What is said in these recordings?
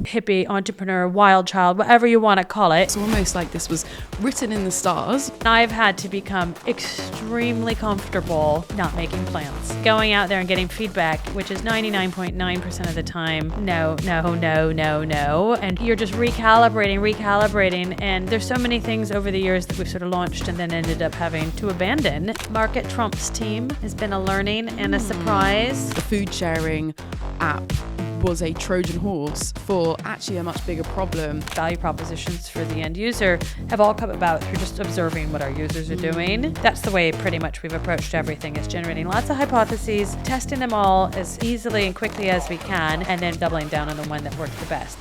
hippie, entrepreneur, wild child, whatever you want to call it. It's almost like this was written in the stars. I've had to become extremely comfortable not making plans. Going out there and getting feedback, which is 99.9% of the time, no. And you're just recalibrating. And there's so many things over the years that we've sort of launched and then ended up having to abandon. Market Trump's team has been a learning and a surprise. The food sharing app was a Trojan horse for actually a much bigger problem. Value propositions for the end user have all come about through just observing what our users are doing. That's the way pretty much we've approached everything, is generating lots of hypotheses, testing them all as easily and quickly as we can, and then doubling down on the one that worked the best.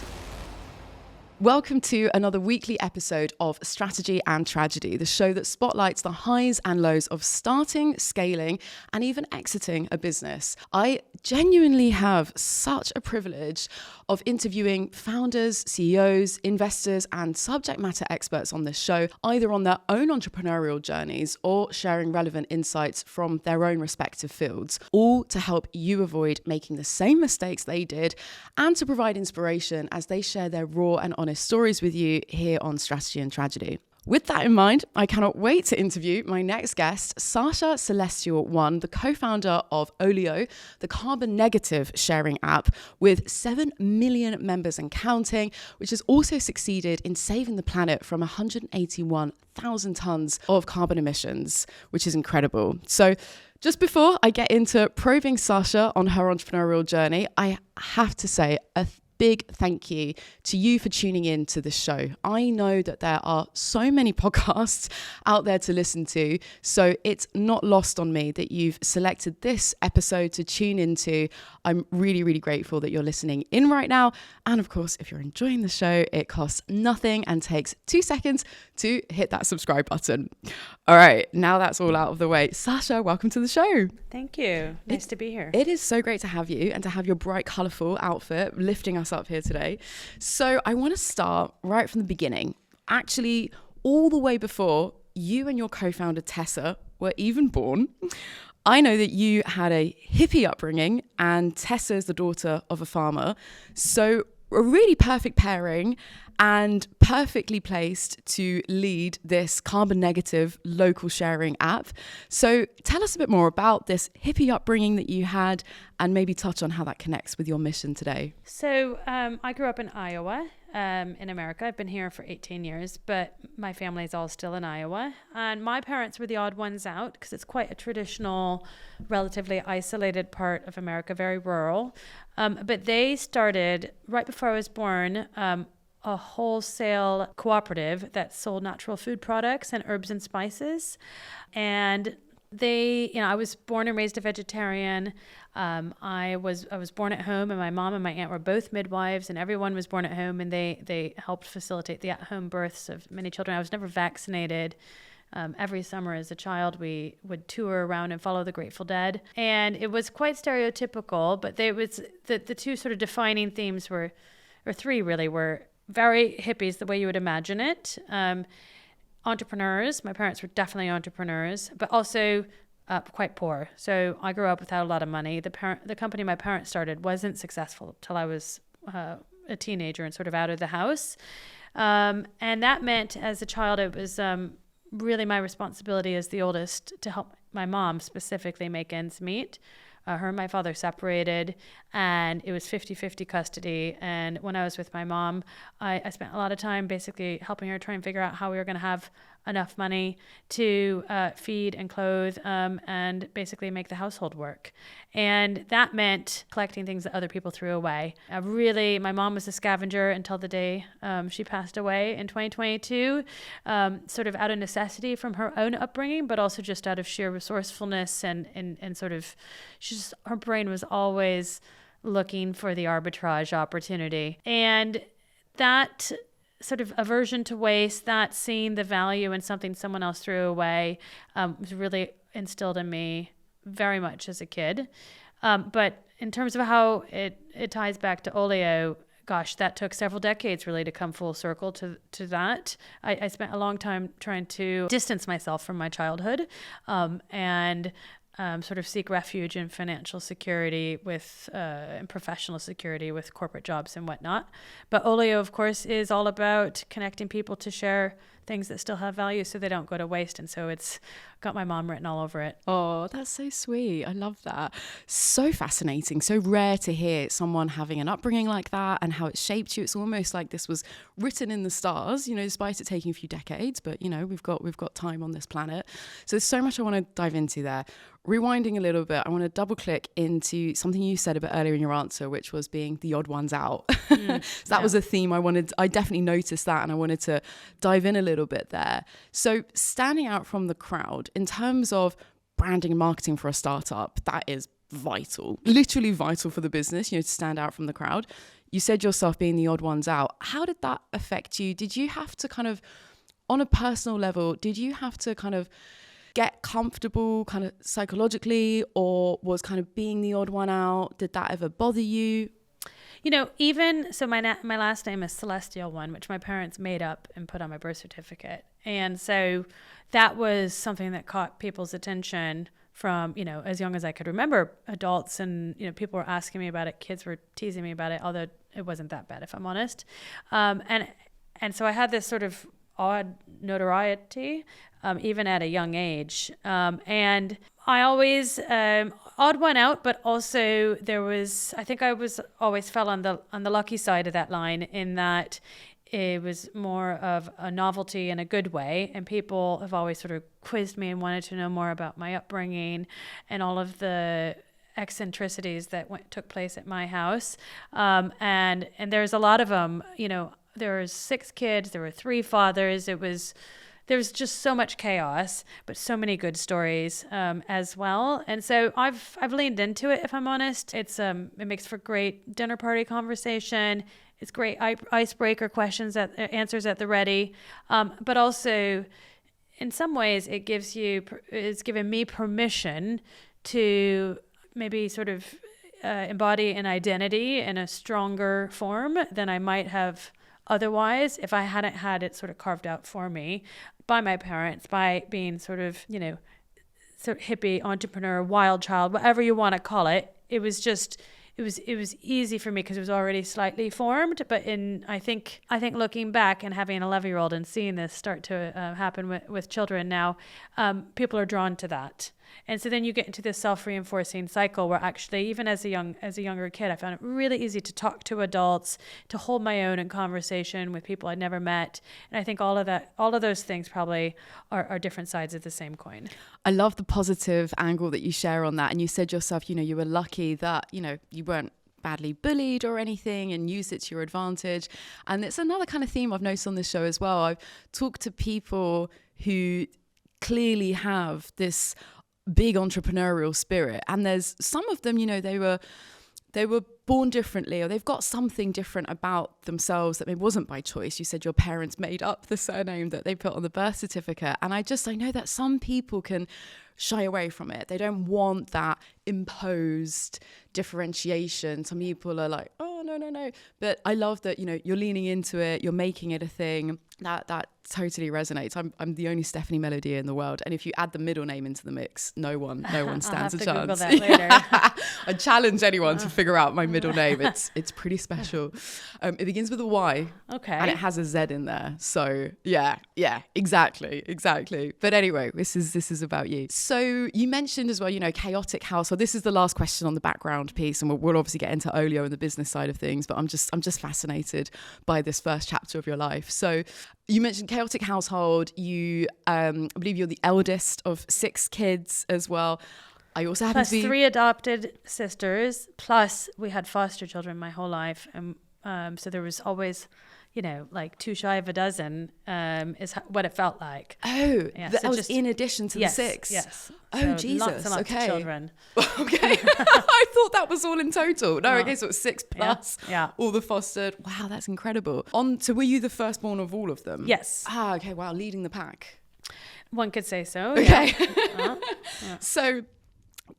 Welcome to another weekly episode of Strategy and Tragedy, the show that spotlights the highs and lows of starting, scaling, and even exiting a business. I genuinely have such a privilege of interviewing founders, CEOs, investors, and subject matter experts on this show, either on their own entrepreneurial journeys or sharing relevant insights from their own respective fields, all to help you avoid making the same mistakes they did and to provide inspiration as they share their raw and honest stories with you here on Strategy and Tragedy. With that in mind, I cannot wait to interview my next guest, Saasha Celestial-One, the co-founder of Olio, the carbon negative sharing app with 7 million members and counting, which has also succeeded in saving the planet from 181,000 tons of carbon emissions, which is incredible. So just before I get into probing Saasha on her entrepreneurial journey, I have to say a big thank you to you for tuning in to this show. I know that there are so many podcasts out there to listen to, so it's not lost on me that you've selected this episode to tune into. I'm really, really grateful that you're listening in right now. And of course, if you're enjoying the show, it costs nothing and takes 2 seconds to hit that subscribe button. All right, now that's all out of the way. Saasha, welcome to the show. Thank you. Nice to be here. It is so great to have you and to have your bright, colourful outfit lifting us up here today. So I want to start right from the beginning, actually all the way before you and your co-founder Tessa were even born. I know that you had a hippie upbringing and Tessa is the daughter of a farmer. So a really perfect pairing and perfectly placed to lead this carbon negative local sharing app. So tell us a bit more about this hippie upbringing that you had and maybe touch on how that connects with your mission today. So I grew up in Iowa, in America. I've been here for 18 years, but my family's all still in Iowa. And my parents were the odd ones out because it's quite a traditional, relatively isolated part of America, very rural. But they started, right before I was born, a wholesale cooperative that sold natural food products and herbs and spices. And they, I was born and raised a vegetarian. I was born at home, and my mom and my aunt were both midwives, and everyone was born at home, and they helped facilitate the at-home births of many children. I was never vaccinated. Every summer as a child, we would tour around and follow the Grateful Dead. And it was quite stereotypical, but the two sort of defining themes were three really, were very hippies, the way you would imagine it. Entrepreneurs. My parents were definitely entrepreneurs, but also quite poor. So I grew up without a lot of money. The company my parents started wasn't successful till I was a teenager and sort of out of the house. And that meant as a child, it was really my responsibility as the oldest to help my mom specifically make ends meet. Her and my father separated, and it was 50-50 custody. And when I was with my mom, I spent a lot of time basically helping her try and figure out how we were going to have enough money to feed and clothe and basically make the household work. And that meant collecting things that other people threw away. My mom was a scavenger until the day she passed away in 2022, sort of out of necessity from her own upbringing, but also just out of sheer resourcefulness and sort of, her brain was always looking for the arbitrage opportunity. And that sort of aversion to waste, that seeing the value in something someone else threw away, was really instilled in me very much as a kid. But in terms of how it ties back to Olio, gosh, that took several decades really to come full circle to that. I spent a long time trying to distance myself from my childhood and sort of seek refuge in financial security with and professional security with corporate jobs and whatnot. But Olio, of course, is all about connecting people to share things that still have value so they don't go to waste. And so it's got my mom written all over it. Oh, that's so sweet. I love that. So fascinating. So rare to hear someone having an upbringing like that and how it shaped you. It's almost like this was written in the stars, you know, despite it taking a few decades, but you know, we've got time on this planet. So there's so much I want to dive into there. Rewinding a little bit, I want to double click into something you said a bit earlier in your answer, which was being the odd ones out. So that was a theme I definitely noticed that, and I wanted to dive in a little bit there. So standing out from the crowd in terms of branding and marketing for a startup, that is vital, literally vital for the business, you know, to stand out from the crowd. You said yourself being the odd ones out. How did that affect you? Did you have to kind of, on a personal level, did you have to kind of get comfortable kind of psychologically, or was kind of being the odd one out, did that ever bother you? You know, even so, my last name is Celestial-One, which my parents made up and put on my birth certificate. And so that was something that caught people's attention from, you know, as young as I could remember. Adults and, you know, people were asking me about it. Kids were teasing me about it, although it wasn't that bad, if I'm honest. And so I had this sort of odd notoriety, even at a young age. And I always odd one out, but also I think I was always fell on the lucky side of that line, in that it was more of a novelty in a good way. And people have always sort of quizzed me and wanted to know more about my upbringing and all of the eccentricities that took place at my house. And there's a lot of them, you know. There were 6 kids, there were 3 fathers. There was just so much chaos, but so many good stories as well. And so I've leaned into it, if I'm honest. It makes for great dinner party conversation. It's great icebreaker questions, answers at the ready. But also, in some ways, it's given me permission to maybe sort of embody an identity in a stronger form than I might have otherwise if I hadn't had it sort of carved out for me by my parents, by being sort of, you know, sort of hippie, entrepreneur, wild child, whatever you want to call it. It was easy for me because it was already slightly formed. But I think looking back and having an 11-year-old and seeing this start to happen with children now, people are drawn to that. And so then you get into this self-reinforcing cycle where actually, even as a younger kid, I found it really easy to talk to adults, to hold my own in conversation with people I'd never met. And I think all of those things probably are different sides of the same coin. I love the positive angle that you share on that. And you said yourself, you know, you were lucky that, you know, you weren't badly bullied or anything and used it to your advantage. And it's another kind of theme I've noticed on this show as well. I've talked to people who clearly have this big entrepreneurial spirit, and there's some of them, you know, they were born differently, or they've got something different about themselves that maybe wasn't by choice. You said your parents made up the surname that they put on the birth certificate, and I know that some people can shy away from it. They don't want that imposed differentiation. Some people are like, oh, no. But I love that, you know, you're leaning into it, you're making it a thing. That totally resonates. I'm the only Stephanie Melodier in the world, and if you add the middle name into the mix, no one stands a chance. Google that later. I challenge anyone to figure out my middle name. It's pretty special. It begins with a Y, okay, and it has a Z in there. So yeah, exactly. But anyway, this is about you. So you mentioned as well, you know, chaotic household. This is the last question on the background piece, and we'll obviously get into Olio and the business side of things. But I'm just fascinated by this first chapter of your life. So you mentioned chaotic household. You, I believe you're the eldest of 6 kids as well. I also happen plus to be 3 adopted sisters. Plus we had foster children my whole life, and so there was always, you know, like 2 shy of a dozen is what it felt like. Oh, yeah, that so was just, in addition to yes, the 6. Yes. Oh, so Jesus. Lots and lots of children. Okay. I thought that was all in total. No, okay, so it's 6 plus all the fostered. Wow, that's incredible. So were you the firstborn of all of them? Yes. Ah, okay. Wow, leading the pack. One could say so. Okay. Yeah. So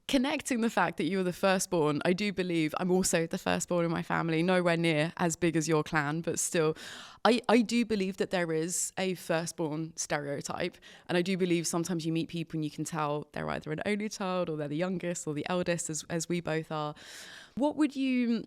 connecting the fact that you were the firstborn, I do believe I'm also the firstborn in my family, nowhere near as big as your clan, but still, I do believe that there is a firstborn stereotype. And I do believe sometimes you meet people and you can tell they're either an only child or they're the youngest or the eldest, as we both are. What would you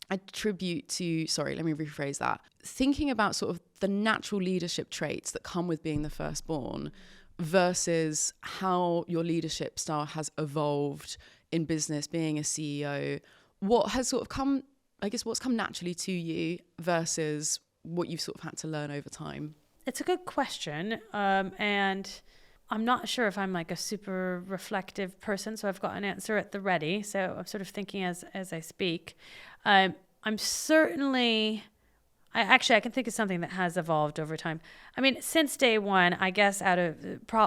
attribute to, sorry, let me rephrase that, thinking about sort of the natural leadership traits that come with being the firstborn versus how your leadership style has evolved in business, being a CEO? What has sort of come, I guess, what's come naturally to you versus what you've sort of had to learn over time? It's a good question. And I'm not sure if I'm like a super reflective person, so I've got an answer at the ready. So I'm sort of thinking as I speak. I'm certainly... I can think of something that has evolved over time. I mean, since day one, I guess out of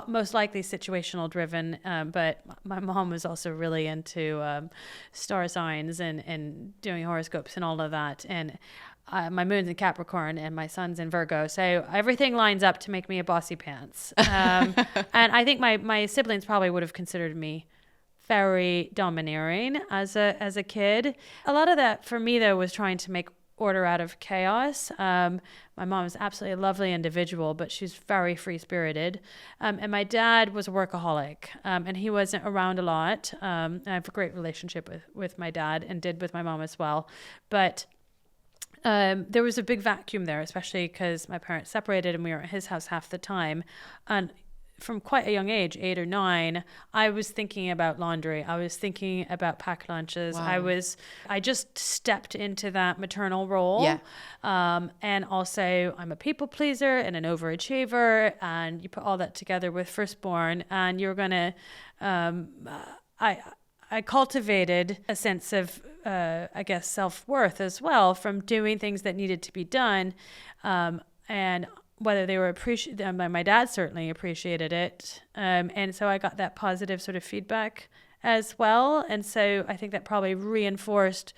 most likely situational driven, but my mom was also really into star signs and doing horoscopes and all of that. And my moon's in Capricorn and my sun's in Virgo. So everything lines up to make me a bossy pants. And I think my siblings probably would have considered me very domineering as a kid. A lot of that for me, though, was trying to make order out of chaos. My mom is absolutely a lovely individual, but she's very free-spirited. And my dad was a workaholic, and he wasn't around a lot. I have a great relationship with my dad and did with my mom as well. But there was a big vacuum there, especially because my parents separated and we were at his house half the time. And from quite a young age, 8 or 9, I was thinking about laundry. I was thinking about packed lunches. Wow. I just stepped into that maternal role. Yeah. And also I'm a people pleaser and an overachiever, and you put all that together with firstborn and you're going to, I cultivated a sense of, I guess, self-worth as well from doing things that needed to be done. And whether they were appreciated, my dad certainly appreciated it. And so I got that positive sort of feedback as well. And so I think that probably reinforced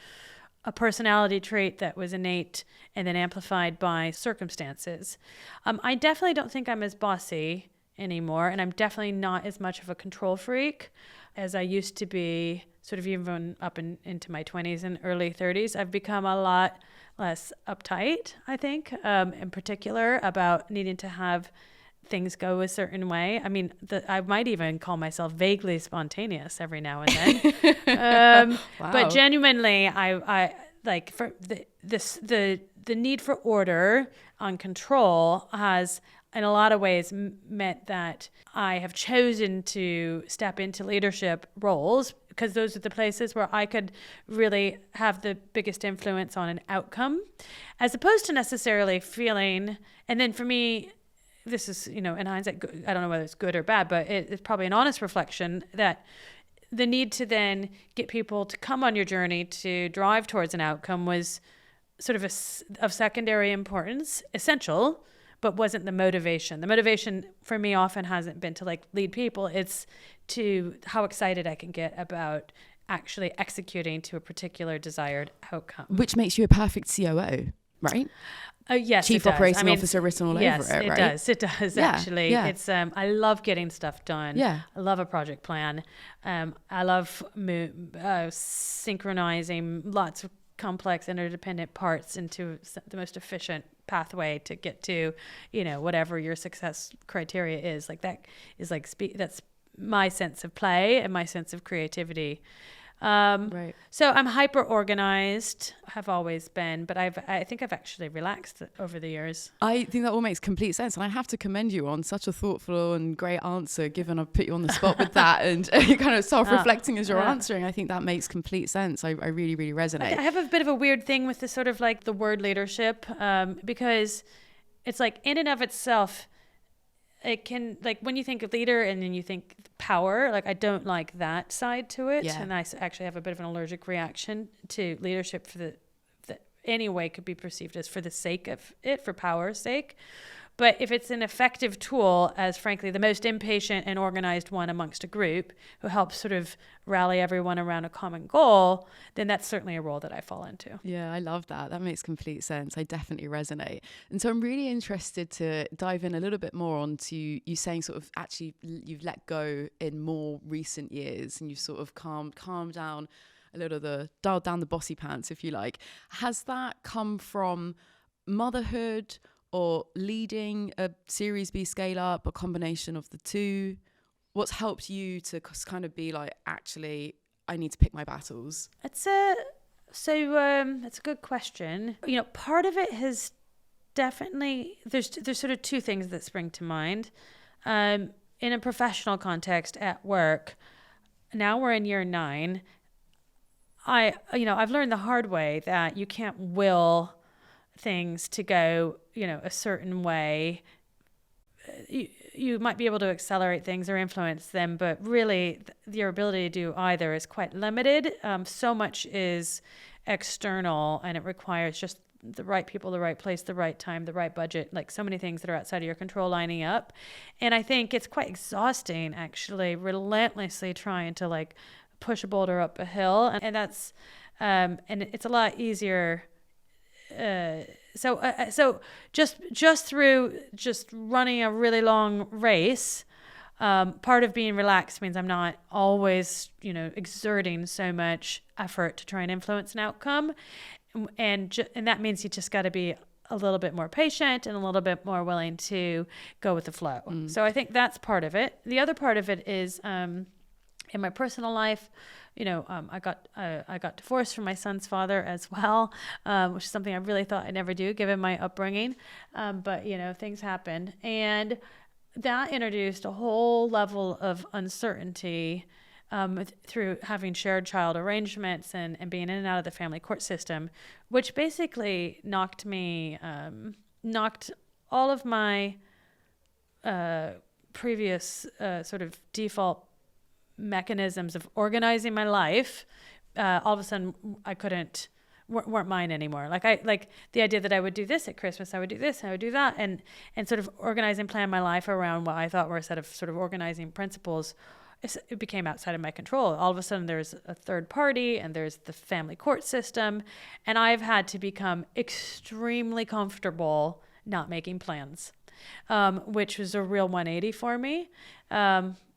a personality trait that was innate and then amplified by circumstances. I definitely don't think I'm as bossy anymore. And I'm definitely not as much of a control freak as I used to be, sort of even up into my 20s and early 30s. I've become a lot less uptight, I think, in particular about needing to have things go a certain way. I mean, I might even call myself vaguely spontaneous every now and then. Wow. But genuinely, I like for the need for order on control has, in a lot of ways, meant that I have chosen to step into leadership roles because those are the places where I could really have the biggest influence on an outcome, as opposed to necessarily feeling. And then for me, this is, in hindsight, I don't know whether it's good or bad, but it's probably an honest reflection that the need to then get people to come on your journey to drive towards an outcome was sort of of secondary importance, essential, but wasn't the motivation. The motivation for me often hasn't been to like lead people. It's to how excited I can get about actually executing to a particular desired outcome. Which makes you a perfect COO, right? Yes, Chief Operating Officer written all over it, right? Yes, it does actually. Yeah. It's I love getting stuff done. Yeah. I love a project plan. I love synchronizing lots of complex interdependent parts into the most efficient pathway to get to, whatever your success criteria is. Like that is like that's my sense of play and my sense of creativity. Right. So I'm hyper organized, have always been, but I think I've actually relaxed over the years. I think that all makes complete sense. And I have to commend you on such a thoughtful and great answer, given I've put you on the spot with that and kind of self-reflecting as you're answering. I think that makes complete sense. I really, really resonate. I have a bit of a weird thing with this sort of like the word leadership, because it's like in and of itself, it can, like when you think of leader and then you think power, like I don't like that side to it. Yeah. And I actually have a bit of an allergic reaction to leadership that anyway could be perceived as for the sake of it, for power's sake. But if it's an effective tool as, frankly, the most impatient and organized one amongst a group who helps sort of rally everyone around a common goal, then that's certainly a role that I fall into. Yeah, I love that. That makes complete sense. I definitely resonate. And so I'm really interested to dive in a little bit more onto you saying sort of actually you've let go in more recent years and you've sort of calmed down a little, dialed down the bossy pants, if you like. Has that come from motherhood or leading a Series B scale up, a combination of the two? What's helped you to kind of be like, actually, I need to pick my battles? That's a good question. Part of it has definitely, there's sort of two things that spring to mind. In a professional context at work, now we're in year 9. I've learned the hard way that you can't will things to go, a certain way. You might be able to accelerate things or influence them, but really your ability to do either is quite limited. So much is external, and it requires just the right people, the right place, the right time, the right budget, like so many things that are outside of your control lining up. And I think it's quite exhausting, actually, relentlessly trying to like push a boulder up a hill. And that's, and it's a lot easier. So just through just running a really long race, part of being relaxed means I'm not always, exerting so much effort to try and influence an outcome. And that means you just got to be a little bit more patient and a little bit more willing to go with the flow. So I think that's part of it. The other part of it is, in my personal life, I got divorced from my son's father as well, which is something I really thought I'd never do given my upbringing. But things happen, and that introduced a whole level of uncertainty through having shared child arrangements and being in and out of the family court system, which basically knocked all of my previous sort of default mechanisms of organizing my life. All of a sudden weren't mine anymore. Like the idea that I would do this at Christmas, I would do this, I would do that, and sort of organize and plan my life around what I thought were a set of sort of organizing principles. It became outside of my control. All of a sudden there's a third party and there's the family court system, and I've had to become extremely comfortable not making plans, which was a real 180 for me.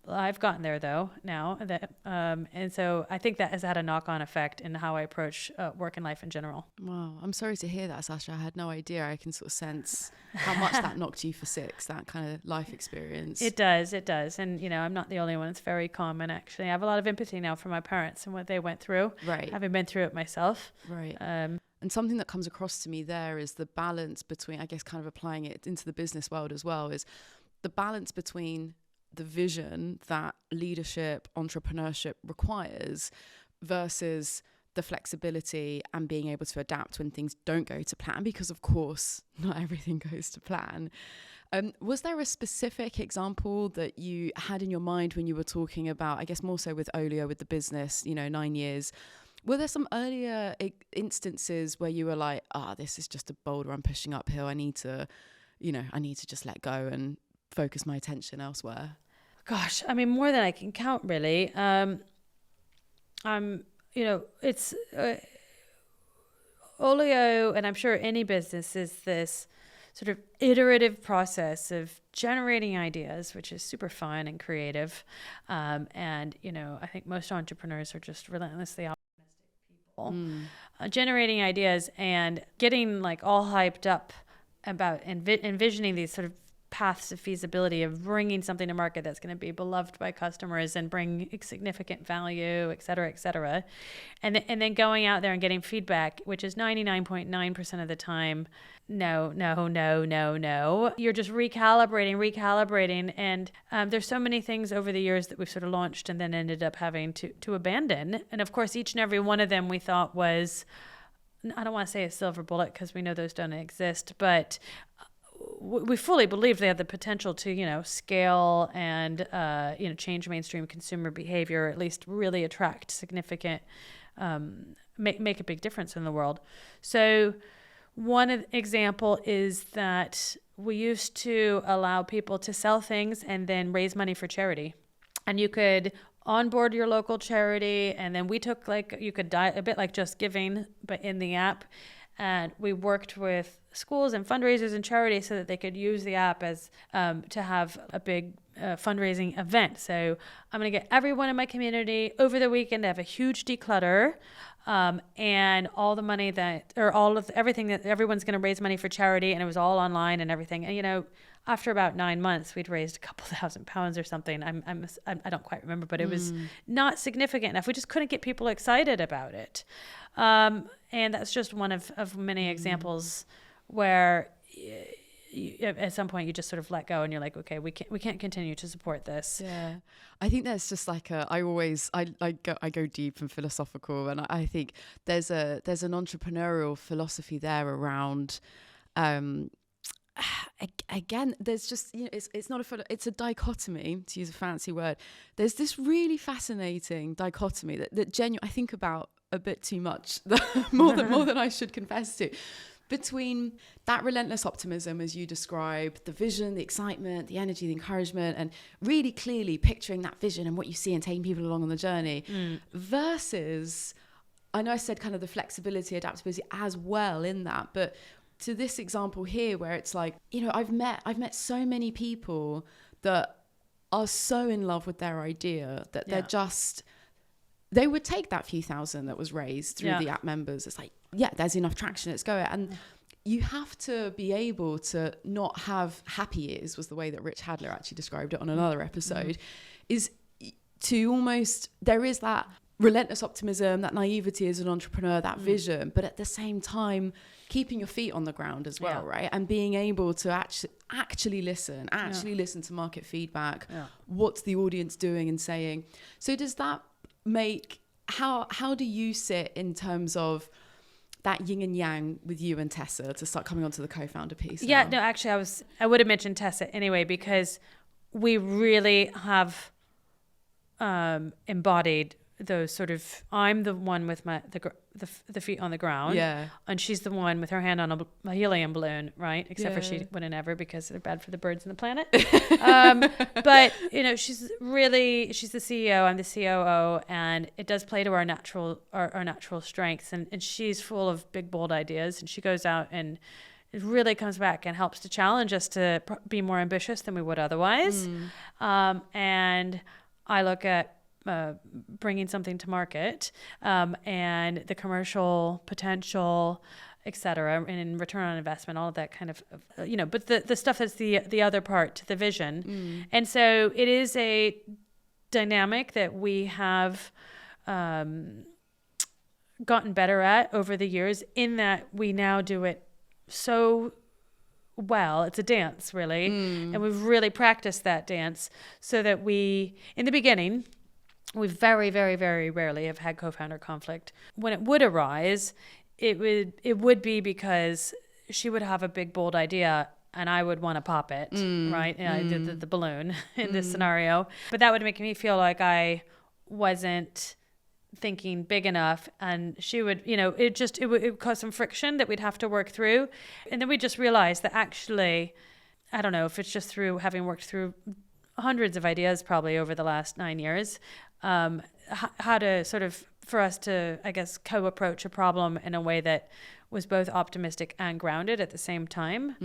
I've gotten there though now, and so I think that has had a knock-on effect in how I approach work and life in general. Wow, I'm sorry to hear that, Saasha. I had no idea. I can sort of sense how much that knocked you for 6, that kind of life experience. It does, and I'm not the only one. It's very common, actually. I have a lot of empathy now for my parents and what they went through, right? Having been through it myself, right. And something that comes across to me there is the balance between, I guess, kind of applying it into the business world as well, is the balance between the vision that leadership, entrepreneurship requires versus the flexibility and being able to adapt when things don't go to plan, because of course not everything goes to plan. Was there a specific example that you had in your mind when you were talking about, I guess more so with Olio, with the business, 9 years? Were there some earlier instances where you were like, this is just a boulder I'm pushing uphill. I need to just let go and focus my attention elsewhere? Gosh, I mean, more than I can count, really. It's Olio, and I'm sure any business, is this sort of iterative process of generating ideas, which is super fun and creative. And, I think most entrepreneurs are just relentlessly optimistic people. Generating ideas and getting like all hyped up about envisioning these sort of paths of feasibility of bringing something to market that's going to be beloved by customers and bring significant value, et cetera, and then going out there and getting feedback, which is 99.9% of the time, no. You're just recalibrating, and there's so many things over the years that we've sort of launched and then ended up having to abandon. And of course, each and every one of them we thought was, I don't want to say a silver bullet because we know those don't exist, but we fully believe they have the potential to, scale and, change mainstream consumer behavior, or at least really attract significant, make a big difference in the world. So One example is that we used to allow people to sell things and then raise money for charity. And you could onboard your local charity, and then we took you could a bit like Just Giving, but in the app. And we worked with schools and fundraisers and charities so that they could use the app as to have a big fundraising event. So I'm going to get everyone in my community over the weekend to have a huge declutter, and all the money everything that everyone's going to raise money for charity. And it was all online and everything. And, after about 9 months, we'd raised a couple £1,000 or something. I don't quite remember, but it was not significant enough. We just couldn't get people excited about it. And that's just one of many examples where at some point you just sort of let go and you're like, okay, we can't continue to support this. Yeah. I think there's just I go deep and philosophical, and I think there's an entrepreneurial philosophy there around, again, there's just, it's a dichotomy, to use a fancy word. There's this really fascinating dichotomy that genuinely I think about a bit too much, more than I should confess to, between that relentless optimism, as you describe, the vision, the excitement, the energy, the encouragement, and really clearly picturing that vision and what you see and taking people along on the journey, versus, I know I said kind of the flexibility, adaptability as well in that, but to this example here where it's like, I've met so many people that are so in love with their idea that they would take that few thousand that was raised through the app members. It's like, there's enough traction, let's go. And you have to be able to not have happy ears, was the way that Rich Hadler actually described it on another episode, is to almost, there is that relentless optimism, that naivety as an entrepreneur, that vision, but at the same time, keeping your feet on the ground as well, right? And being able to actually listen to market feedback, what's the audience doing and saying. So does that make, how do you sit in terms of that yin and yang with you and Tessa to start coming onto the co-founder piece? Yeah, no, actually I would have mentioned Tessa anyway, because we really have embodied those sort of, I'm the one with the feet on the ground, and she's the one with her hand on a helium balloon, right? Except for she wouldn't ever, because they're bad for the birds and the planet. But she's the CEO, I'm the COO, and it does play to our natural strengths, and she's full of big bold ideas, and she goes out and it really comes back and helps to challenge us to be more ambitious than we would otherwise. And I look at bringing something to market, and the commercial potential, et cetera, and return on investment, all of that kind of, but the stuff that's the other part to the vision. And so it is a dynamic that we have gotten better at over the years, in that we now do it so well. It's a dance, really. And we've really practiced that dance so that in the beginning, we very, very, very rarely have had co-founder conflict. When it would arise, it would be because she would have a big, bold idea and I would want to pop it, right? The balloon in this scenario. But that would make me feel like I wasn't thinking big enough, and she would, it would cause some friction that we'd have to work through. And then we just realized that actually, I don't know if it's just through having worked through hundreds of ideas probably over the last 9 years, how to sort of, for us to, I guess, co-approach a problem in a way that was both optimistic and grounded at the same time.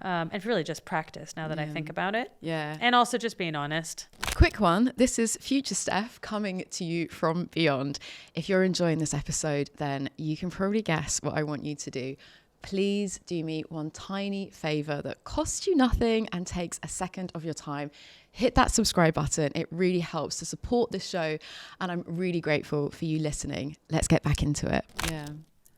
And really just practice, now that I think about it. Yeah. And also just being honest. Quick one. This is future Steph coming to you from beyond. If you're enjoying this episode, then you can probably guess what I want you to do. Please do me one tiny favor that costs you nothing and takes a second of your time. Hit that subscribe button. It really helps to support this show, and I'm really grateful for you listening. Let's get back into it. Yeah.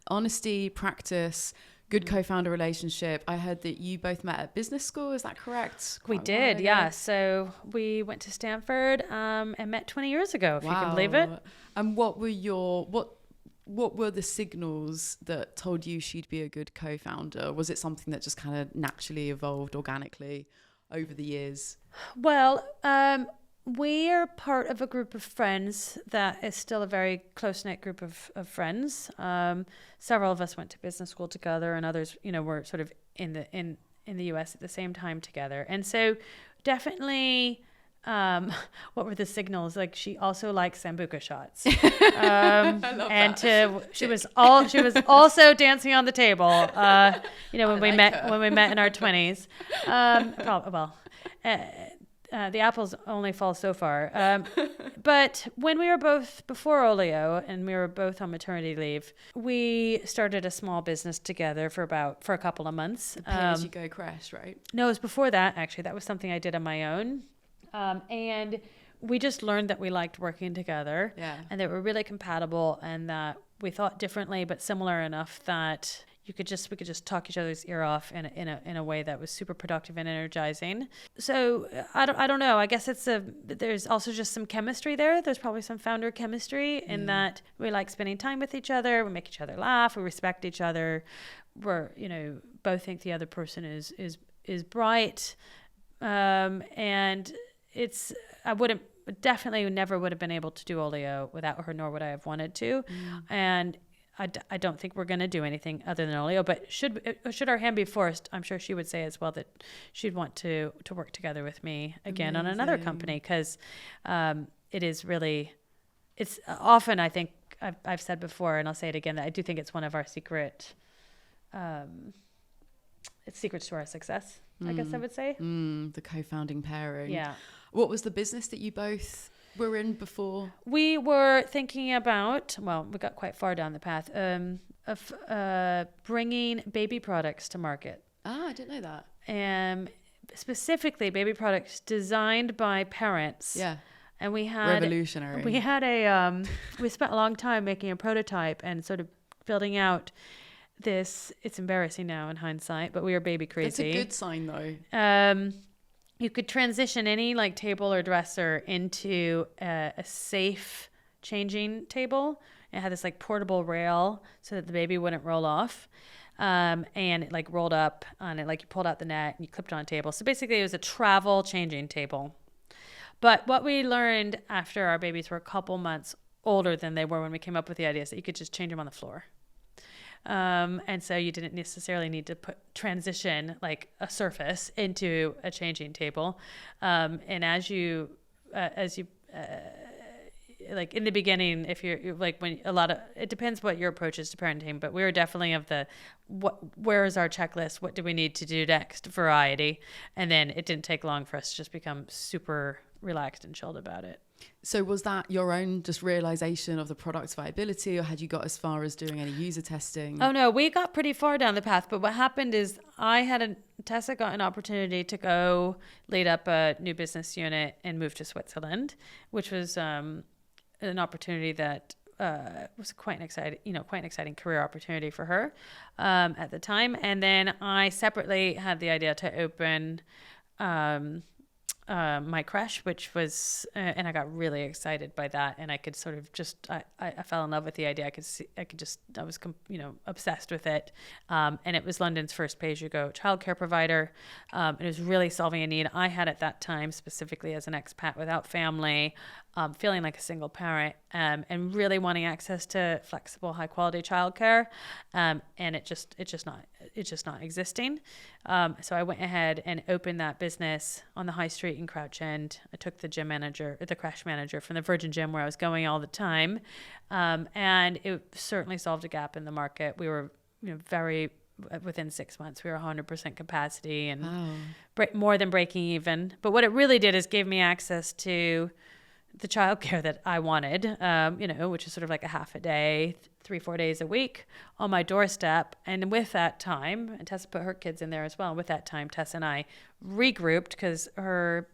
Honesty, practice, good co-founder relationship. I heard that you both met at business school. Is that correct? We did, yeah. So we went to Stanford and met 20 years ago, if you can believe it. And what were the signals that told you she'd be a good co-founder? Was it something that just kind of naturally evolved organically over the years? Well, we're part of a group of friends that is still a very close-knit group of friends. Several of us went to business school together, and others, were sort of in the US at the same time together. And so definitely, what were the signals? Like, she also likes Sambuca shots. I love and that. she was also dancing on the table, when we met in our 20s. The apples only fall so far. But when we were both before Olio and we were both on maternity leave, we started a small business together for a couple of months. The pay-as-you-go crash, right? No, it was before that, actually. That was something I did on my own. And we just learned that we liked working together. Yeah. And that we're really compatible, and that we thought differently but similar enough that we could just talk each other's ear off in a way that was super productive and energizing. So I don't know. I guess there's also just some chemistry there. There's probably some founder chemistry in that we like spending time with each other. We make each other laugh. We respect each other. We're both think the other person is bright. And I definitely never would have been able to do Olio without her, nor would I have wanted to. And I don't think we're going to do anything other than Olio, but should our hand be forced, I'm sure she would say as well that she'd want to work together with me again on another company, because it is really, it's often, I think I've said before, and I'll say it again, that I do think it's one of our secrets to our success, I guess I would say. The co-founding pairing. Yeah. What was the business that you both were in before? We were thinking about, we got quite far down the path, of bringing baby products to market. I didn't know that. Specifically baby products designed by parents. Yeah. And we had revolutionary. We had we spent a long time making a prototype and sort of building out this. It's embarrassing now in hindsight, but we were baby crazy. It's a good sign though. You could transition any like table or dresser into a safe changing table. It had this like portable rail so that the baby wouldn't roll off. And it like rolled up on it, like you pulled out the net and you clipped on a table. So basically it was a travel changing table. But what we learned after our babies were a couple months older than they were when we came up with the idea is that you could just change them on the floor. And so you didn't necessarily need to transition like a surface into a changing table. And as you like in the beginning, if you're like it depends what your approach is to parenting, but we were definitely of where is our checklist? What do we need to do next variety? And then it didn't take long for us to just become super relaxed and chilled about it. So was that your own just realization of the product's viability, or had you got as far as doing any user testing? Oh no, we got pretty far down the path. But what happened is Tessa got an opportunity to go lead up a new business unit and move to Switzerland, which was an opportunity that was quite an exciting career opportunity for her at the time. And then I separately had the idea to open my creche, which was, and I got really excited by that. And I could sort of I fell in love with the idea. I was obsessed with it. And it was London's first pay-as-you-go childcare provider. It was really solving a need I had at that time, specifically as an expat without family, feeling like a single parent, and really wanting access to flexible, high quality childcare. And it's just not existing. So I went ahead and opened that business on the high street in Crouch End. I took the crash manager from the Virgin Gym where I was going all the time. And it certainly solved a gap in the market. We were, within 6 months, we were 100% capacity and more than breaking even. But what it really did is gave me access to the childcare that I wanted, which is sort of like a half a day, 3-4 days a week on my doorstep. And with that time, and Tessa put her kids in there as well. And with that time, Tessa and I regrouped because her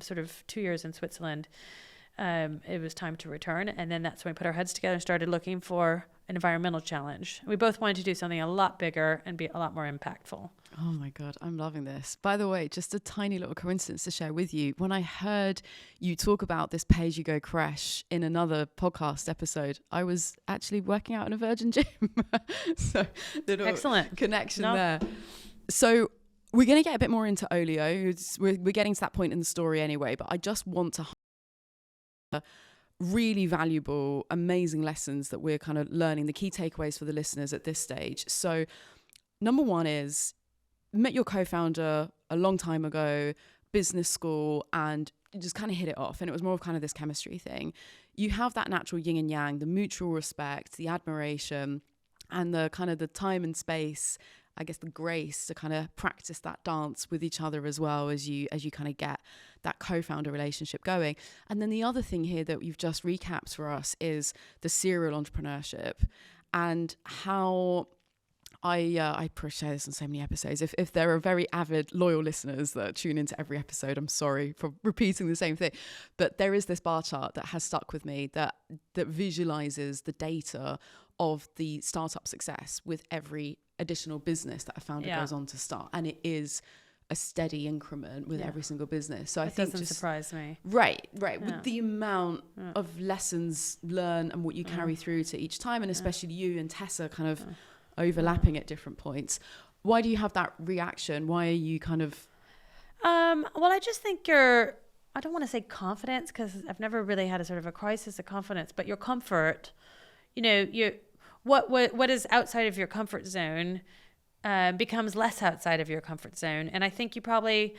sort of 2 years in Switzerland, it was time to return. And then that's when we put our heads together and started looking for an environmental challenge. We both wanted to do something a lot bigger and be a lot more impactful. Oh my God, I'm loving this. By the way, just a tiny little coincidence to share with you. When I heard you talk about this pay-as-you-go creche in another podcast episode, I was actually working out in a Virgin Gym. So little excellent connection there. So we're going to get a bit more into Olio. We're getting to that point in the story anyway, but I just want to really valuable, amazing lessons that we're kind of learning, the key takeaways for the listeners at this stage. So number one is, met your co-founder a long time ago, business school, and just kind of hit it off. And it was more of kind of this chemistry thing. You have that natural yin and yang, the mutual respect, the admiration, and the kind of the time and space, I guess the grace to kind of practice that dance with each other as well as you kind of get that co-founder relationship going. And then the other thing here that you've just recapped for us is the serial entrepreneurship, and how I share this on so many episodes. If there are very avid, loyal listeners that tune into every episode, I'm sorry for repeating the same thing. But there is this bar chart that has stuck with me that visualizes the data of the startup success with every additional business that a founder goes on to start. And it is a steady increment with every single business. So I think doesn't surprise me. Right. With the amount of lessons learned and what you carry through to each time, and especially you and Tessa kind of overlapping at different points. Why do you have that reaction? Why are you kind of... Well, I just think I don't want to say confidence, because I've never really had a sort of a crisis of confidence, but your comfort, what is outside of your comfort zone becomes less outside of your comfort zone. And I think you probably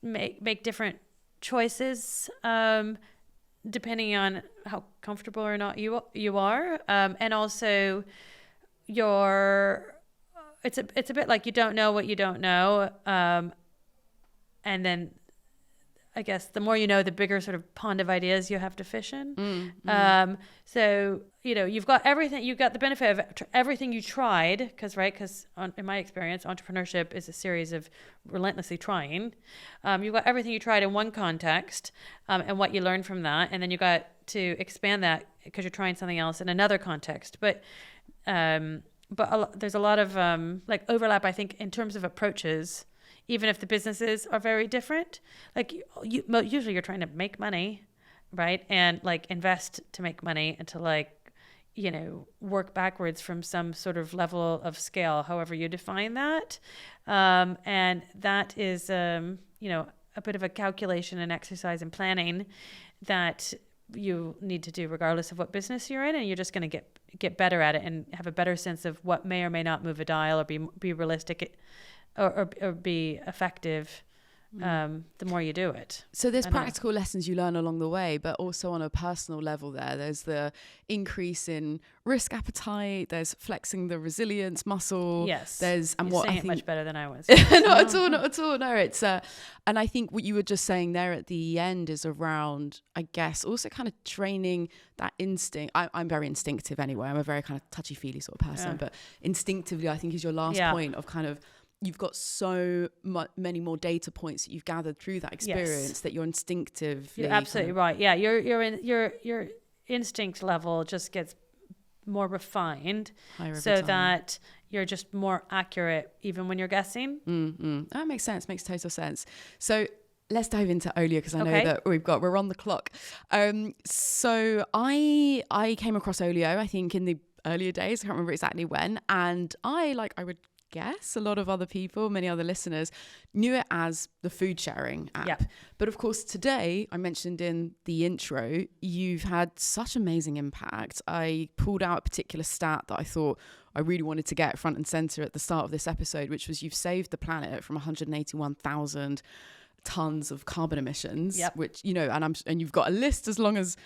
make different choices depending on how comfortable or not you are. And also it's a bit like you don't know what you don't know. And then I guess the more you know, the bigger sort of pond of ideas you have to fish in. So, you've got everything, you've got the benefit of everything you tried, because in my experience, entrepreneurship is a series of relentlessly trying. You've got everything you tried in one context and what you learned from that. And then you got to expand that because you're trying something else in another context. But there's a lot of overlap, I think, in terms of approaches. Even if the businesses are very different, usually you're trying to make money, right? And invest to make money and to work backwards from some sort of level of scale, however you define that. And that is, a bit of a calculation and exercise and planning that you need to do regardless of what business you're in. And you're just going to get better at it and have a better sense of what may or may not move a dial or be realistic or be effective the more you do it. So there's practical lessons you learn along the way, but also on a personal level there's the increase in risk appetite, there's flexing the resilience muscle. Yes. There's, and You're what saying I think, it much better than I was. not at all. No, it's, and I think what you were just saying there at the end is around, I guess, also kind of training that instinct. I'm very instinctive anyway. I'm a very kind of touchy-feely sort of person, but instinctively, I think is your last point of kind of, you've got so many more data points that you've gathered through that experience that you're instinctive. You're absolutely right. Yeah, your instinct level just gets more refined, so that you're just more accurate even when you're guessing. That makes sense. Makes total sense. So let's dive into Olio, because I know that we're on the clock. So I came across Olio, I think in the earlier days. I can't remember exactly when, and I would guess a lot of other people, many other listeners, knew it as the food sharing app. Yep. But of course, today, I mentioned in the intro, you've had such amazing impact. I pulled out a particular stat that I thought I really wanted to get front and center at the start of this episode, which was you've saved the planet from 181,000 tons of carbon emissions, which, and you've got a list as long as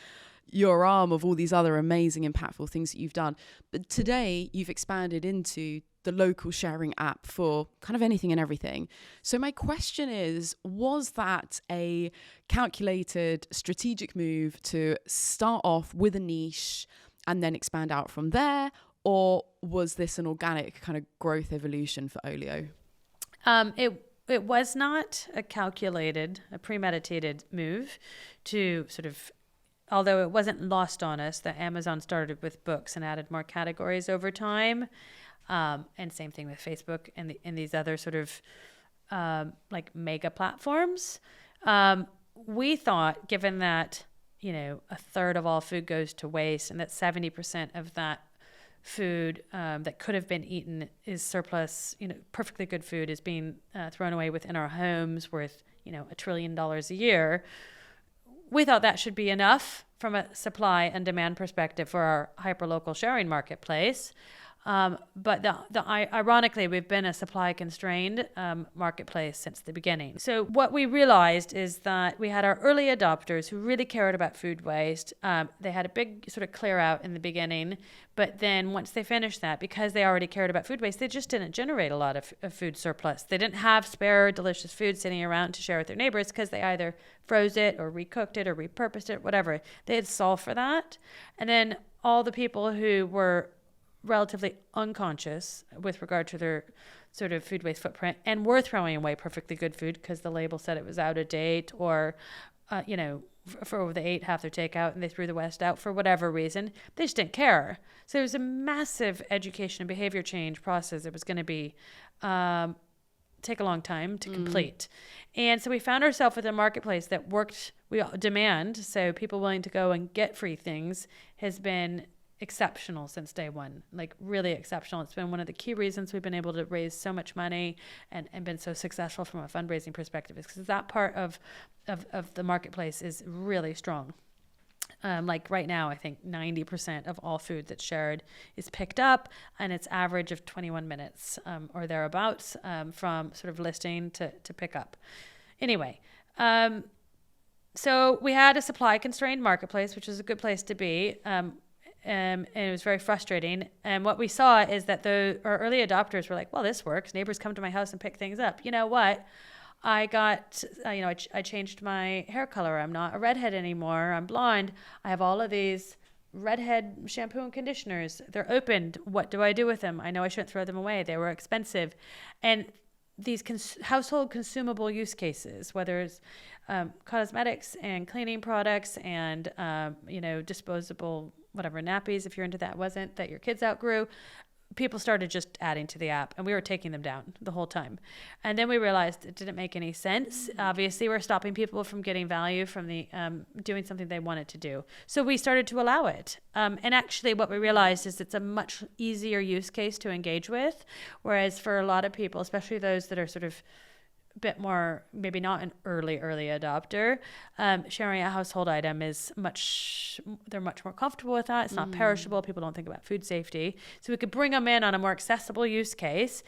your arm of all these other amazing, impactful things that you've done. But today you've expanded into the local sharing app for kind of anything and everything. So my question is, was that a calculated strategic move to start off with a niche and then expand out from there? Or was this an organic kind of growth evolution for Olio? It was not a premeditated move to sort of, although it wasn't lost on us that Amazon started with books and added more categories over time. And same thing with Facebook and these other sort of mega platforms. We thought, given that, a third of all food goes to waste and that 70% of that food that could have been eaten is surplus, perfectly good food is being thrown away within our homes worth, $1 trillion a year. we thought that should be enough from a supply and demand perspective for our hyperlocal sharing marketplace. But ironically, we've been a supply-constrained marketplace since the beginning. So what we realized is that we had our early adopters who really cared about food waste. They had a big sort of clear out in the beginning, but then once they finished that, because they already cared about food waste, they just didn't generate a lot of food surplus. They didn't have spare delicious food sitting around to share with their neighbors because they either froze it or recooked it or repurposed it, whatever. They had solved for that. And then all the people who were relatively unconscious with regard to their sort of food waste footprint and were throwing away perfectly good food because the label said it was out of date, or for they ate half their takeout and they threw the rest out for whatever reason. They just didn't care. So it was a massive education and behavior change process. It was going to be take a long time to complete. And so we found ourselves with a marketplace that worked. Demand, so people willing to go and get free things, has been exceptional since day one, like really exceptional. It's been one of the key reasons we've been able to raise so much money and been so successful from a fundraising perspective, is because that part of the marketplace is really strong. Like right now, I think 90% of all food that's shared is picked up, and it's average of 21 minutes or thereabouts from sort of listing to pick up. Anyway, so we had a supply constrained marketplace, which is a good place to be. And it was very frustrating. And what we saw is that our early adopters were like, well, this works. Neighbors come to my house and pick things up. You know what? I changed my hair color. I'm not a redhead anymore. I'm blonde. I have all of these redhead shampoo and conditioners. They're opened. What do I do with them? I know I shouldn't throw them away. They were expensive. And these household consumable use cases, whether it's cosmetics and cleaning products and, disposable whatever nappies, if you're into that your kids outgrew, people started just adding to the app, and we were taking them down the whole time. And then we realized it didn't make any sense. Obviously, we're stopping people from getting value from the doing something they wanted to do. So we started to allow it. And actually what we realized is it's a much easier use case to engage with, whereas for a lot of people, especially those that are sort of bit more, maybe not an early adopter, sharing a household item they're much more comfortable with that. It's not perishable. People don't think about food safety. So we could bring them in on a more accessible use case,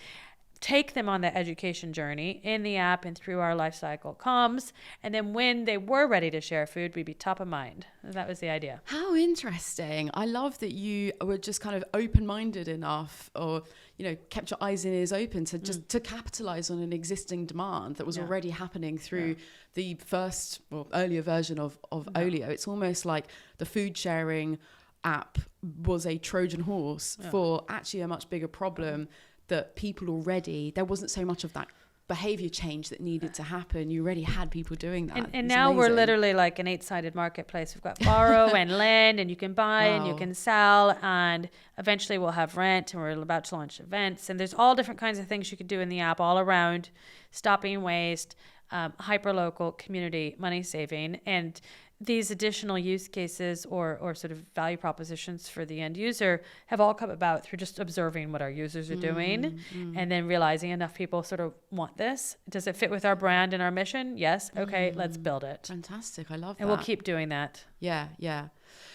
take them on the education journey in the app and through our lifecycle comms. And then when they were ready to share food, we'd be top of mind. That was the idea. How interesting. I love that you were just kind of open-minded enough, or, kept your eyes and ears open to just to capitalize on an existing demand that was already happening through the first or earlier version of Olio. It's almost like the food sharing app was a Trojan horse for actually a much bigger problem that people already, there wasn't so much of that behavior change that needed to happen. You already had people doing that. And now we're literally like an 8-sided marketplace. We've got borrow and lend, and you can buy and you can sell, and eventually we'll have rent, and we're about to launch events. And there's all different kinds of things you could do in the app all around stopping waste, hyperlocal community money saving. And these additional use cases or sort of value propositions for the end user have all come about through just observing what our users are doing and then realizing enough people sort of want this. Does it fit with our brand and our mission? Yes. Okay, let's build it. Fantastic. I love that. And we'll keep doing that. Yeah, yeah.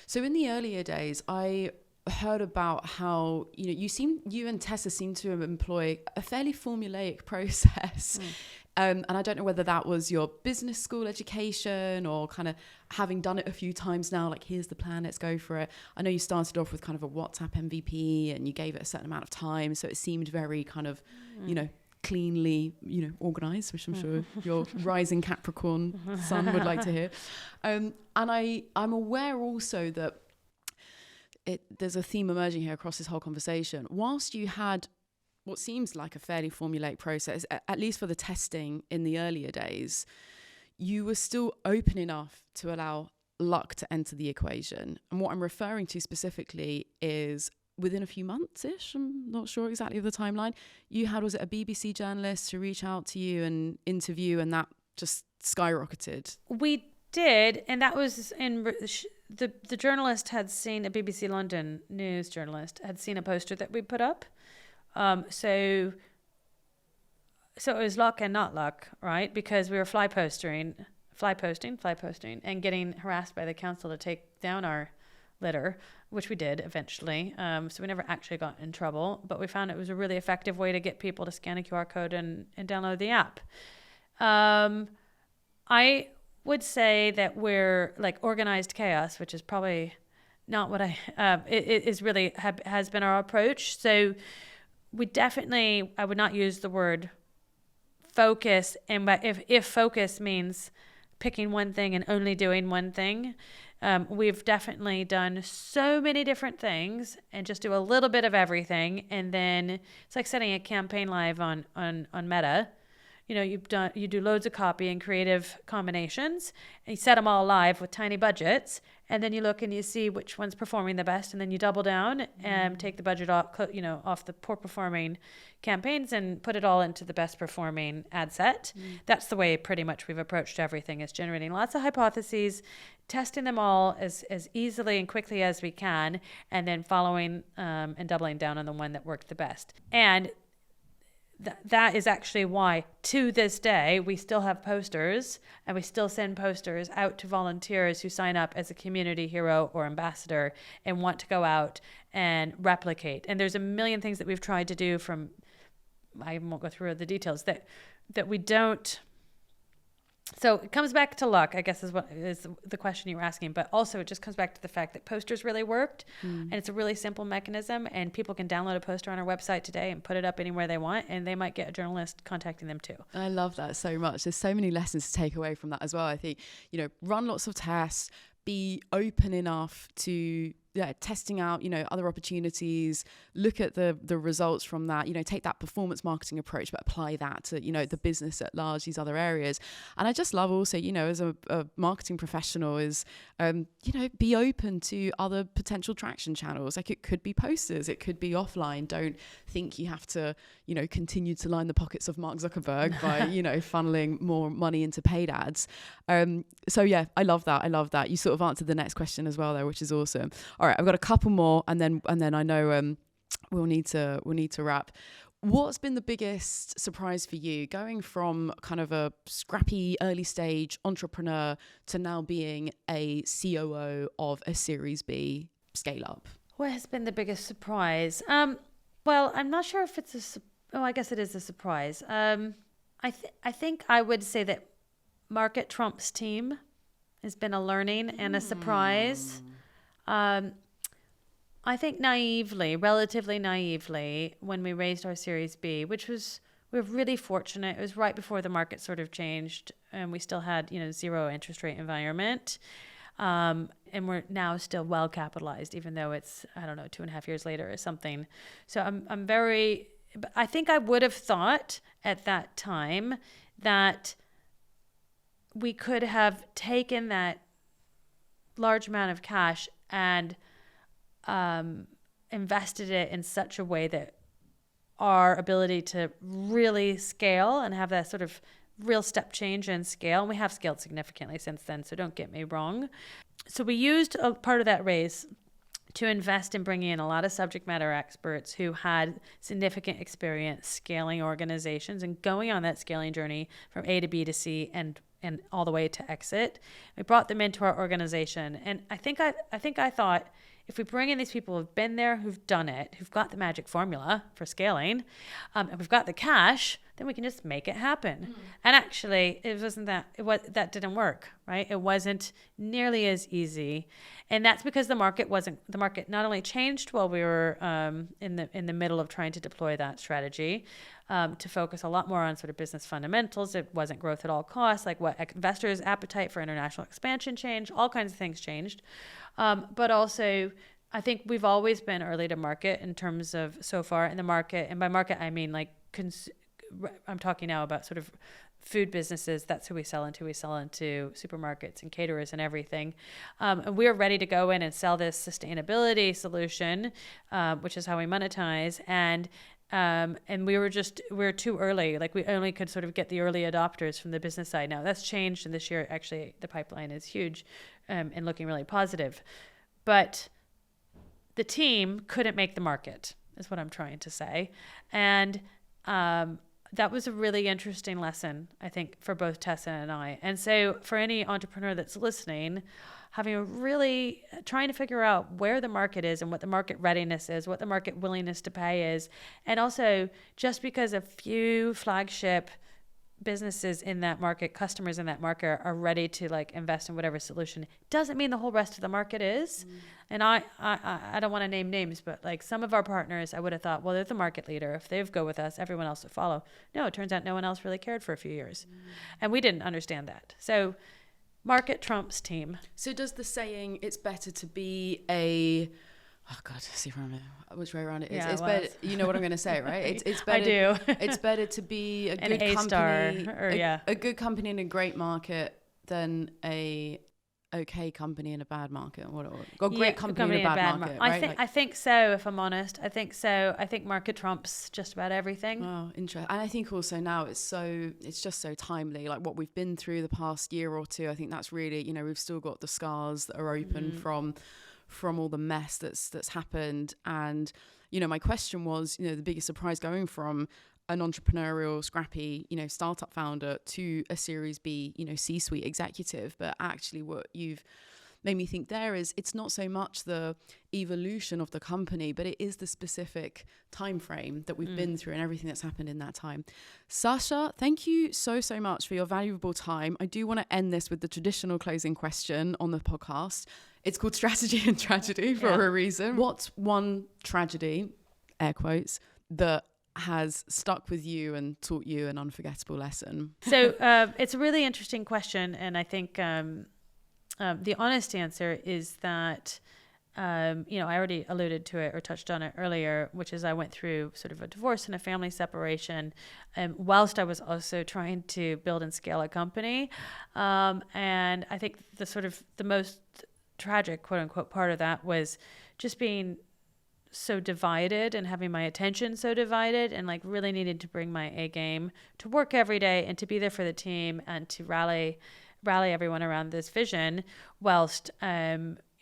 So in the earlier days, I heard about how, you and Tessa seem to employ a fairly formulaic process. And I don't know whether that was your business school education or kind of having done it a few times now, like, here's the plan, let's go for it. I know you started off with kind of a WhatsApp MVP and you gave it a certain amount of time. So it seemed very kind of, cleanly, organized, which I'm sure your rising Capricorn sun would like to hear. And I'm aware also that there's a theme emerging here across this whole conversation. Whilst you had what seems like a fairly formulaic process, at least for the testing in the earlier days, you were still open enough to allow luck to enter the equation. And what I'm referring to specifically is within a few months-ish, I'm not sure exactly of the timeline, you had, was it a BBC journalist to reach out to you and interview, and that just skyrocketed? We did, and that was in the journalist had seen, a BBC London news journalist had seen a poster that we put up. So it was luck and not luck, right? Because we were fly fly posting, and getting harassed by the council to take down our litter, which we did eventually. So we never actually got in trouble, but we found it was a really effective way to get people to scan a QR code and download the app. I would say that we're like organized chaos, which is probably not what it is really has been our approach. So we definitely, I would not use the word focus. And but if focus means picking one thing and only doing one thing, we've definitely done so many different things and just do a little bit of everything. And then it's like setting a campaign live on Meta. You know, you do loads of copy and creative combinations, and you set them all live with tiny budgets, and then you look and you see which one's performing the best, and then you double down and take the budget off the poor performing campaigns and put it all into the best performing ad set. That's the way pretty much we've approached everything, is generating lots of hypotheses, testing them all as easily and quickly as we can, and then following and doubling down on the one that worked the best. And that is actually why, to this day, we still have posters, and we still send posters out to volunteers who sign up as a community hero or ambassador and want to go out and replicate. And there's a million things that we've tried to do from, I won't go through the details, that we don't. So it comes back to luck, I guess, is the question you were asking. But also it just comes back to the fact that posters really worked, and it's a really simple mechanism, and people can download a poster on our website today and put it up anywhere they want, and they might get a journalist contacting them too. I love that so much. There's so many lessons to take away from that as well. I think, run lots of tests, be open enough to testing out, other opportunities, look at the results from that, take that performance marketing approach, but apply that to, the business at large, these other areas. And I just love also, as a marketing professional is, be open to other potential traction channels. Like it could be posters, it could be offline. Don't think you have to, continue to line the pockets of Mark Zuckerberg by, funneling more money into paid ads. So yeah, I love that. You sort of answered the next question as well there, which is awesome. All right, I've got a couple more, and then I know we'll need to wrap. What's been the biggest surprise for you, going from kind of a scrappy early stage entrepreneur to now being a COO of a Series B scale up? What has been the biggest surprise? Well, I'm not sure if it's I guess it is a surprise. I think I would say that Market Trump's team has been a learning and a surprise. I think relatively naively, when we raised our Series B, we were really fortunate. It was right before the market sort of changed, and we still had, zero interest rate environment. And we're now still well capitalized, even though it's, 2.5 years later or something. So I think I would have thought at that time that we could have taken that large amount of cash and invested it in such a way that our ability to really scale and have that sort of real step change in scale, and we have scaled significantly since then, so don't get me wrong. So we used a part of that raise to invest in bringing in a lot of subject matter experts who had significant experience scaling organizations and going on that scaling journey from A to B to C and all the way to exit. We brought them into our organization, and I think I thought, if we bring in these people who've been there, who've done it, who've got the magic formula for scaling, and we've got the cash, then we can just make it happen. And actually, that didn't work, right? It wasn't nearly as easy, and that's because the market not only changed while we were in the middle of trying to deploy that strategy, to focus a lot more on sort of business fundamentals. It wasn't growth at all costs, like what investors' appetite for international expansion changed. All kinds of things changed. But also, I think we've always been early to market in terms of so far in the market. And by market, I mean like I'm talking now about sort of food businesses. That's who we sell into. We sell into supermarkets and caterers and everything. And we're ready to go in and sell this sustainability solution, which is how we monetize. And we're too early. Like we only could sort of get the early adopters from the business side. Now that's changed, and this year actually the pipeline is huge, and looking really positive. But the team couldn't make the market, is what I'm trying to say. And that was a really interesting lesson, I think, for both Tessa and I. And so for any entrepreneur that's listening, trying to figure out where the market is and what the market readiness is, what the market willingness to pay is. And also, just because a few flagship businesses in that market, customers in that market are ready to like invest in whatever solution, doesn't mean the whole rest of the market is. And I don't want to name names, but like some of our partners, I would have thought, well, they're the market leader. If they go with us, everyone else will follow. No, it turns out no one else really cared for a few years. And we didn't understand that. So market trumps team. So does the saying, it's better to be which way around it is. Yeah, it's better, you know what I'm going to say, right? It's better. I do. It's better to be a good company, a good company in a great market than a okay company in a bad market. Great company in a bad market. Right? I think so. If I'm honest, I think so. I think market trumps just about everything. Oh, interesting. And I think also now it's just so timely. Like what we've been through the past year or two. I think that's really, you know, we've still got the scars that are open from all the mess that's happened. And, you know, my question was, you know, the biggest surprise going from an entrepreneurial, scrappy, you know, startup founder to a Series B, you know, C-suite executive. But actually what you've made me think there is, it's not so much the evolution of the company, but it is the specific time frame that we've been through and everything that's happened in that time. Saasha, thank you so much for your valuable time. I do want to end this with the traditional closing question on the podcast. It's called Strategy and Tragedy for a reason. What's one tragedy, air quotes, that has stuck with you and taught you an unforgettable lesson? So it's a really interesting question. And I think the honest answer is that, you know, I already alluded to it or touched on it earlier, which is I went through sort of a divorce and a family separation, whilst I was also trying to build and scale a company. And I think the most tragic, quote unquote, part of that was just being so divided and having my attention so divided, and like really needed to bring my A game to work every day and to be there for the team and to rally everyone around this vision, whilst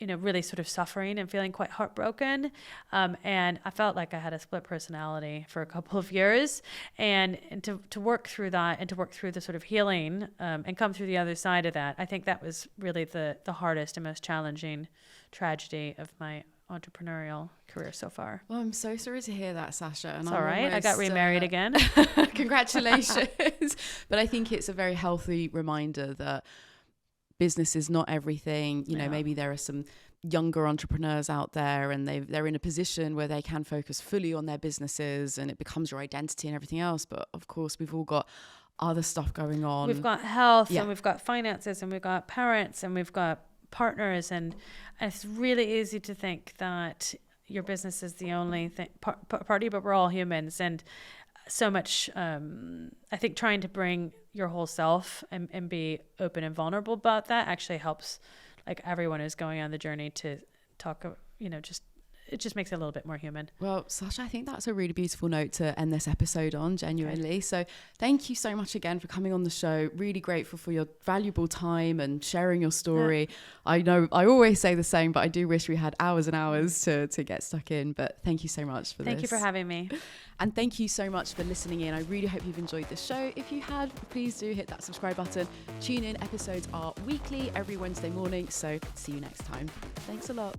you know, really sort of suffering and feeling quite heartbroken. And I felt like I had a split personality for a couple of years, and to work through that and to work through the sort of healing and come through the other side of that, I think that was really the hardest and most challenging tragedy of my entrepreneurial career so far. Well, I'm so sorry to hear that, Saasha. And it's all right. I got remarried again. Congratulations. But I think it's a very healthy reminder that business is not everything. You know, maybe there are some younger entrepreneurs out there and they're in a position where they can focus fully on their businesses and it becomes your identity and everything else. But of course, we've all got other stuff going on. We've got health and we've got finances and we've got parents and we've got partners, and it's really easy to think that your business is the only thing party, but we're all humans. And so much, I think trying to bring your whole self and be open and vulnerable about that actually helps like everyone who's going on the journey to talk, you know, it just makes it a little bit more human. Well, Saasha, I think that's a really beautiful note to end this episode on, genuinely. Okay. So thank you so much again for coming on the show. Really grateful for your valuable time and sharing your story. Yeah. I know I always say the same, but I do wish we had hours and hours to get stuck in. But thank you so much for this. Thank you for having me. And thank you so much for listening in. I really hope you've enjoyed the show. If you had, please do hit that subscribe button. Tune in. Episodes are weekly, every Wednesday morning. So see you next time. Thanks a lot.